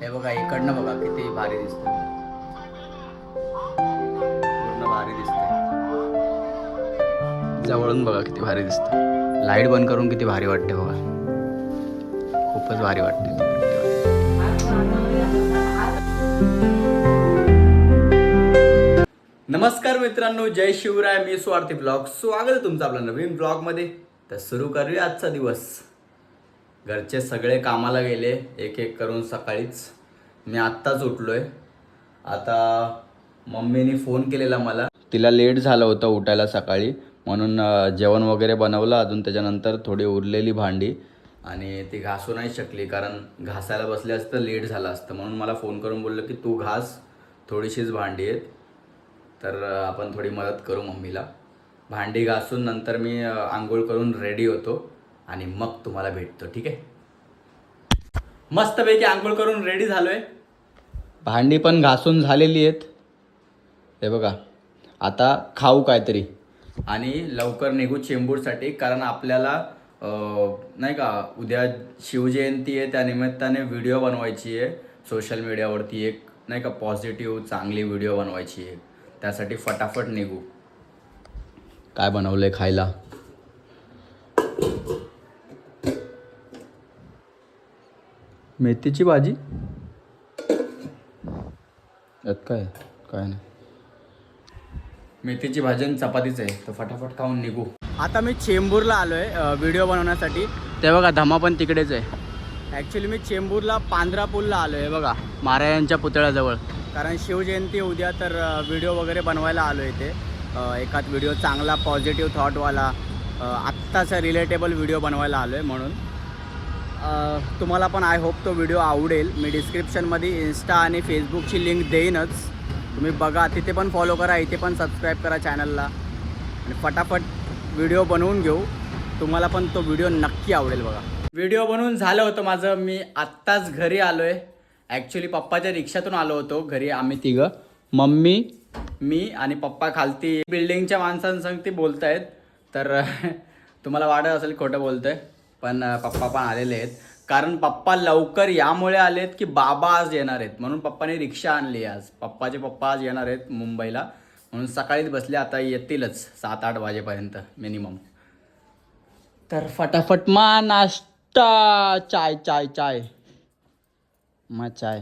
हे बघा इकडनं बघा किती भारी दिसतं, पूर्ण भारी दिसतंय. जवळून बघा किती भारी दिसतं. लाईट बंद करून किती भारी वाटते बघा, खूपच भारी वाटते. नमस्कार मित्रांनो, जय शिवराय. मी स्वार्थी ब्लॉग, स्वागत आहे तुमचं आपल्या नवीन ब्लॉगमध्ये. तर सुरू करूया आजचा दिवस. घरचे सगळे कामाला गेले एक एक करून सकाळीच. मी आत्ताच उठलोय. आता मम्मीने फोन केलेला मला, तिला लेट झालं होतं उठायला सकाळी, म्हणून जेवण वगैरे बनवलं. अजून त्याच्यानंतर थोडी उरलेली भांडी आणि ती घासू नाही शकली, कारण घासायला बसले असतं लेट झालं असतं. म्हणून मला फोन करून बोललं की तू घास, थोडीशीच भांडी आहेत, तर आपण थोडी मदत करू मम्मीला. भांडी घासून नंतर मी आंघोळ करून रेडी होतो आणि मग तुम्हाला भेटतो, ठीक आहे. मस्तपैकी आंघोळ करून रेडी झालोय. भांडी पण घासून झालेली आहेत, हे बघा. आता खाऊ काहीतरी आणि लवकर निघू चेंबूरसाठी, कारण आपल्याला नाही का उद्या शिवजयंती आहे, त्या निमित्ताने व्हिडिओ बनवायची आहे सोशल मीडियावरती. एक नाही का पॉझिटिव्ह चांगली व्हिडिओ बनवायची आहे, त्यासाठी फटाफट निघू. काय बनवलंय खायला? मेथीची भाजी. यात काय काय नाही, मेथीची भाजी आणि चपातीच आहे. तर फटाफट खाऊन निघू. आता मी चेंबूरला आलोय व्हिडिओ बनवण्यासाठी. ते बघा धमा पण तिकडेच आहे. ॲक्च्युली मी चेंबूरला पांढरा पूलला आलो आहे बघा, महाराजांच्या पुतळ्याजवळ. कारण शिवजयंती उद्या, तर व्हिडिओ वगैरे बनवायला आलो आहे इथे. एखाद व्हिडिओ चांगला पॉझिटिव्ह थॉटवाला, आत्ताचा रिलेटेबल व्हिडिओ बनवायला आलो आहे. म्हणून तुम्हाला पण आय होप तो व्हिडिओ आवडेल. मी डिस्क्रिप्शनमध्ये इंस्टा आणि फेसबुकची लिंक देईनच, तुम्ही बघा, तिथे पण फॉलो करा, इथे पण सबस्क्राईब करा चॅनलला आणि फटाफट व्हिडिओ बनवून घेऊ. तुम्हाला पण तो व्हिडिओ नक्की आवडेल बघा. व्हिडिओ बनवून झालं होतं माझं. मी आत्ताच घरी आलो आहे. ॲक्च्युली पप्पाच्या रिक्षातून आलो होतो घरी. आम्ही तिघं, मम्मी, मी आणि पप्पा खालती बिल्डिंगच्या माणसांसंगती बोलत आहेत. तर तुम्हाला वाटत असेल खोटं बोलतोय, पण पप्पा पण आलेले आहेत. कारण पप्पा लवकर यामुळे आलेत की बाबा आज येणार आहेत, म्हणून पप्पाने रिक्षा आणली आज. पप्पाचे पप्पा आज येणार आहेत मुंबईला, म्हणून सकाळीच बसले. आता येतीलच 7-8 वाजेपर्यंत मिनिमम. तर फटाफट मा नाश्ता, चाय चाय चाय मग चाय.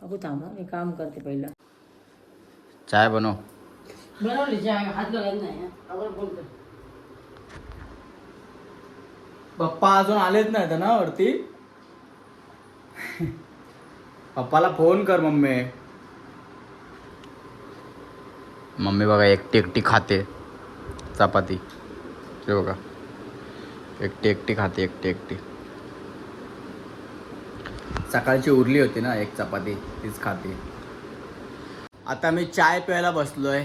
अगो थांबा, मी काम करते पहिलं. चाय बनव. बनवली चाय, हात लागायला नाही. अगोदर बोलतो. पप्पा अजून आलेच नाहीत ना वरती. पप्पाला फोन कर मम्मी. मम्मी बघा एकटी एकटी खाते चपाती. ते बघा एकटी एकटी खाते, एकटी एकटी. सकाळची उरली होती ना एक चपाती, तीच खाते. आता मी चाय प्यायला बसलोय.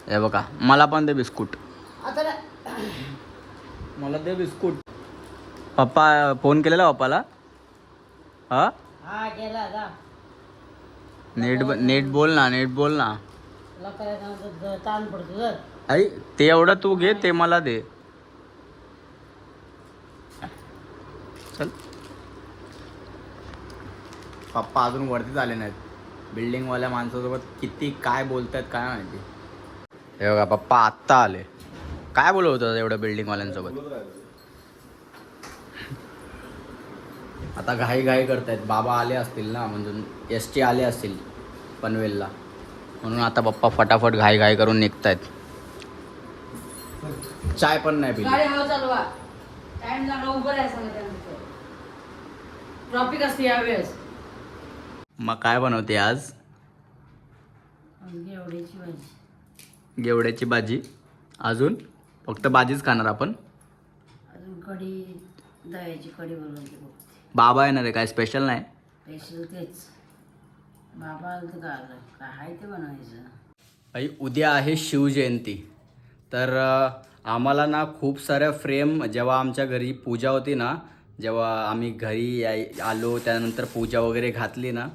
हे बघा, मला पण दे बिस्कुट. मला दे बिस्कुट. पप्पा फोन केलेला पप्पाला. हा हा केला जा. नीट बोल ना, नीट बोल ना. ताण पडतो जर. आई ते एवढं तू घे, ते मला दे. चल. पप्पा अजून वरतीच आले नाहीत. बिल्डिंगवाल्या माणसासोबत किती काय बोलतात काय माहिती. हे बघा पप्पा आत्ता आले. काय बोलत होतं एवढं बिल्डिंगवाल्यांसोबत? आता घाई घाई करतायत. बाबा आले असतील ना, म्हणजे ST आले असतील पनवेलला, म्हणून आता पप्पा फटाफट घाई घाई करून निघतायत. चाय पण नाही पिली. गाडी हवा चालवा, टाइम लागला उभं राहायचं त्यानंतर. ट्रॉफिक असते यावेळेस. मग काय बनवते आज? घेवड्याची भाजी. गेवड्याची भाजी. अजून फक्त भाजीच खाणार आपण? अजून कढी, दह्याची कढी बनवली. बाबा येणार आहे, काय स्पेशल नाही? स्पेशल तेच. बाबा आलं तर काय आहे ते बनवायचं. आई उद्या आहे शिवजयंती. तर आम्हाला ना खूप साऱ्या फ्रेम, जेव्हा आमच्या घरी पूजा होती ना, जेव्हा आम्ही घरी आलो त्यानंतर पूजा वगैरे घातली ना,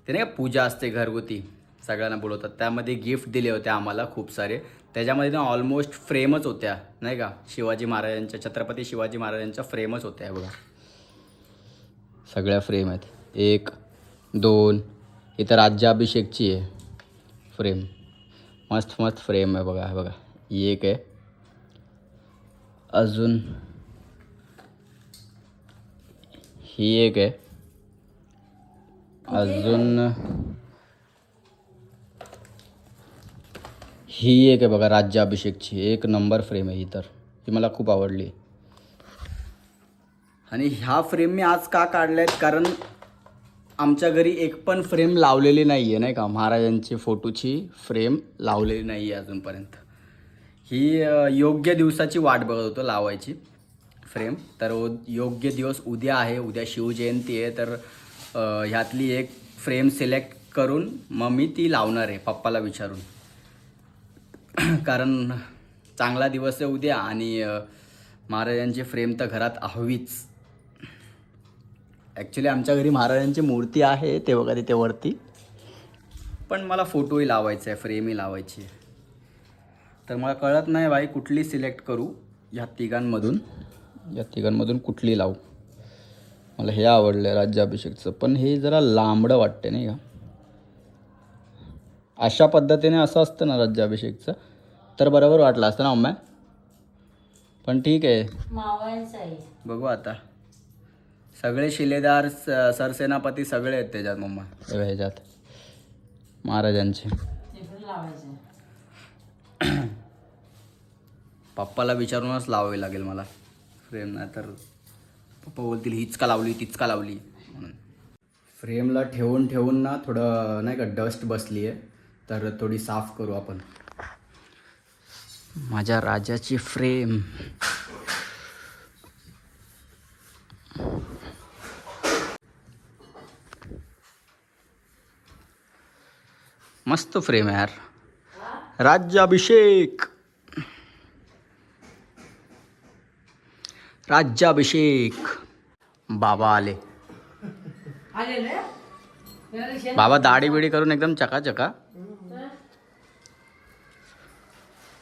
ते नाही का पूजा असते घरगुती, सगळ्यांना बोलवतात, त्यामध्ये गिफ्ट दिले होते आम्हाला खूप सारे. त्याच्यामध्ये ना ऑलमोस्ट फ्रेमच होत्या नाही का, शिवाजी महाराजांच्या, छत्रपती शिवाजी महाराजांच्या फ्रेमच होत्या बघा. सगळ्या फ्रेम आहेत. 1 2 इथं राज्याभिषेकची आहे फ्रेम. मस्त मस्त फ्रेम आहे बघा. बघा ही एक आहे. अजून ही एक आहे. अजून ही एक आहे बघा राज्याभिषेकची. एक नंबर फ्रेम आहे ही. तर ही मला खूप आवडली. आणि ह्या फ्रेम मी आज का काढल्या आहेत कारण आमच्या घरी एक पण फ्रेम लावलेली नाही आहे, नाही का. महाराजांची फोटोची फ्रेम लावलेली नाही आहे अजूनपर्यंत. ही योग्य दिवसाची वाट बघत होतो लावायची फ्रेम. तर योग्य दिवस उद्या आहे. उद्या शिवजयंती आहे. तर ह्यातली एक फ्रेम सिलेक्ट करून मग मी ती लावणार आहे पप्पाला विचारून. कारण चांगला दिवस आहे उद्या आणि महाराजांची फ्रेम तर घरात हवीच. ॲक्च्युली आमच्या घरी महाराजांची मूर्ती आहे ते बघा तिथे वरती. पण मला फोटोही लावायचा आहे, फ्रेमही लावायची आहे. तर मला कळत नाही भाई कुठली सिलेक्ट करू या तिघांमधून कुठली लावू. मला हे आवडलं आहे राज्याभिषेकचं. पण हे जरा लांबडं वाटते नाही का. अशा पद्धतीने असं असतं ना राज्याभिषेकचं तर बरोबर वाटलं असतं ना मम्मी. पण ठीक आहे बघू आता. सगळे शिलेदार सरसेनापती सगळे आहेत त्याच्यात मम्मा ह्याच्यात महाराजांचे. पप्पाला विचारूनच लावावी लागेल मला फ्रेम. नाही तर पप्पा बोलतील हीच का लावली तीच का लावली म्हणून. फ्रेमला ठेवून ना थोडं नाही का डस्ट बसली आहे. तर थोडी साफ करू आपण. माझ्या राजाची फ्रेम. मस्त फ्रेम आहे यार. राज्याभिषेक बाबा आले. बाबा दाढी बिडी करून एकदम चकाचका.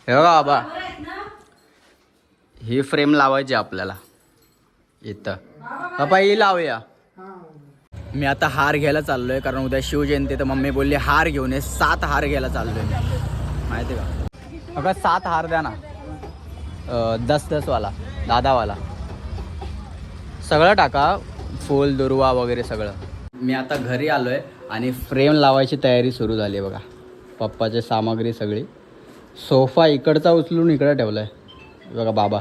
हे बघा बाबा ही फ्रेम लावायची आपल्याला इथं. बाबा ही लावूया. मी आता हार घ्यायला चाललोय कारण उद्या शिवजयंती. तर मम्मी बोलली हार घेऊन ये. 7 हार घ्यायला चाललोय मी. माहिती का बघा 7 हार द्या ना. 10 वाला दादावाला सगळं टाका. फूल दुर्वा वगैरे सगळं. मी आता घरी आलोय आणि फ्रेम लावायची तयारी सुरू झाली आहे बघा. पप्पाची सामग्री सगळी. सोफा इकडचा उचलून इकडे ठेवलाय बघा बाबा.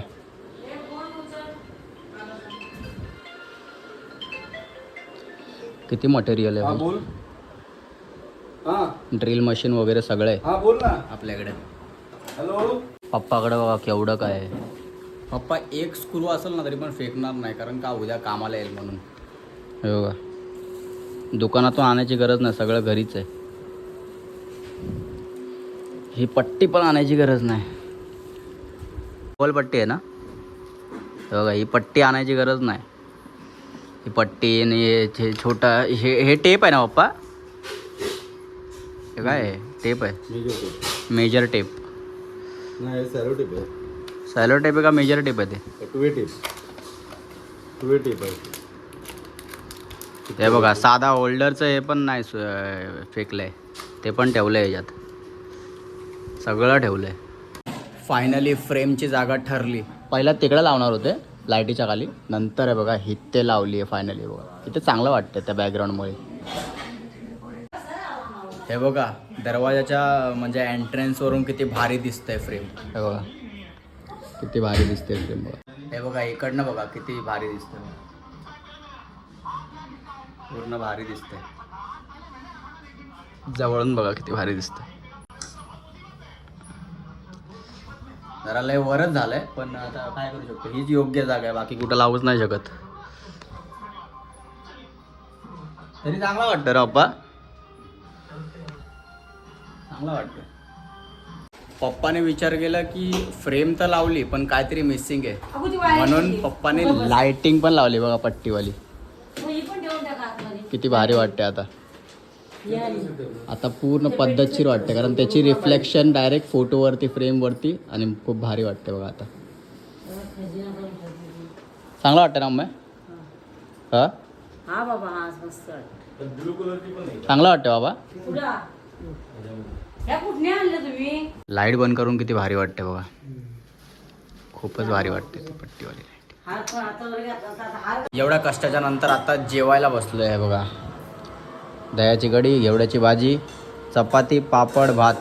किती मटेरियल आहे. बोल. हां ड्रिल मशीन वगैरे सगळं आहे हां बोल ना. आपल्याकडे. हॅलो. पप्पाकडे बघा केवढं काय आहे. पप्पा एक स्क्रू असेल ना तरी पण फेकणार नाही कारण का उद्या कामाला येईल म्हणून. हे बघा दुकानातून आणायची गरज नाही. सगळं घरीच आहे. ही पट्टी पण आणायची गरज नाही. गोल पट्टी आहे ना. हे बघा ही पट्टी आणायची गरज नाही. ही पट्टी आणि हे छोटा हे टेप आहे ना पप्पा. हे काय आहे. टेप आहे. मेजर टेप नाही सॅलो टेप आहे. सॅलो टेप आहे का मेजर टेप आहे ते. टू वे टेप आहे. हे बघा साधा होल्डरचं हे पण नाही फेकलं आहे. ते पण ठेवलं आहे याच्यात. सगळं ठेवलं आहे. फायनली फ्रेमची जागा ठरली. पहिला तिकडे लावणार होते लाईटीच्या खाली. नंतर आहे बघा इथे लावली आहे फायनली. बघा इथे चांगलं वाटतं त्या बॅकग्राऊंडमुळे. हे बघा दरवाजाच्या म्हणजे एंट्रन्सवरून किती भारी दिसतंय फ्रेम. हे बघा किती भारी दिसते फ्रेम. बघा हे बघा इकडनं बघा किती भारी दिसतंय. पूर्ण भारी दिसतंय. जवळून बघा किती भारी दिसतंय. जरा लय वरच झालंय पण आता काय करू शकतो. हीच योग्य जागा आहे. बाकी कुठं लावूच नाही शकत. तरी चांगला वाटतं रे पप्पा. चांगला वाटतं. पप्पाने विचार केला की फ्रेम तर लावली पण काहीतरी मिसिंग आहे म्हणून पप्पाने लाइटिंग पण लावली बघा पट्टीवाली. किती भारी वाटते आता. आता पूर्ण पद्धतशीर वाटते कारण त्याची रिफ्लेक्शन डायरेक्ट फोटोवरती फ्रेमवरती आणि खूप भारी वाटते बघा. आता चांगलं वाटतं ना मम्मी. हां हा बाबा हा मस्त. ब्लू कलरची पण आहे. चांगला वाटतं बाबा. पुढं ह्या कुठने आणलं तुम्ही? लाईट बंद करून किती भारी वाटते बघा. खूपच भारी वाटते ती पट्टीवाली लाईट. हार पण आता वर घातला होता, आता हार एवढ्या कष्टाच्या नंतर आता जेवायला बसलो आहे बघा. दह्याची कढी, घेवड्याची भाजी, चपाती, पापड, भात.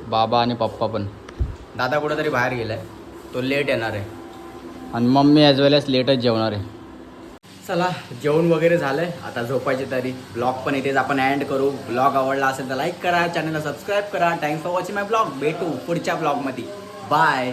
बाबा आणि पप्पा पण. दादा कुठेतरी बाहेर गेलाय, तो लेट येणार आहे. आणि मम्मी ॲज वेल एज लेटच जेवणार आहे. चला जेवण वगैरे झालंय, आता झोपायची तरी. ब्लॉग पण इथेच आपण एंड करू. ब्लॉग आवडला असेल तर लाईक करा, चॅनलला सबस्क्राईब करा. Thanks for watching my blog. भेटू पुढच्या ब्लॉगमध्ये. बाय.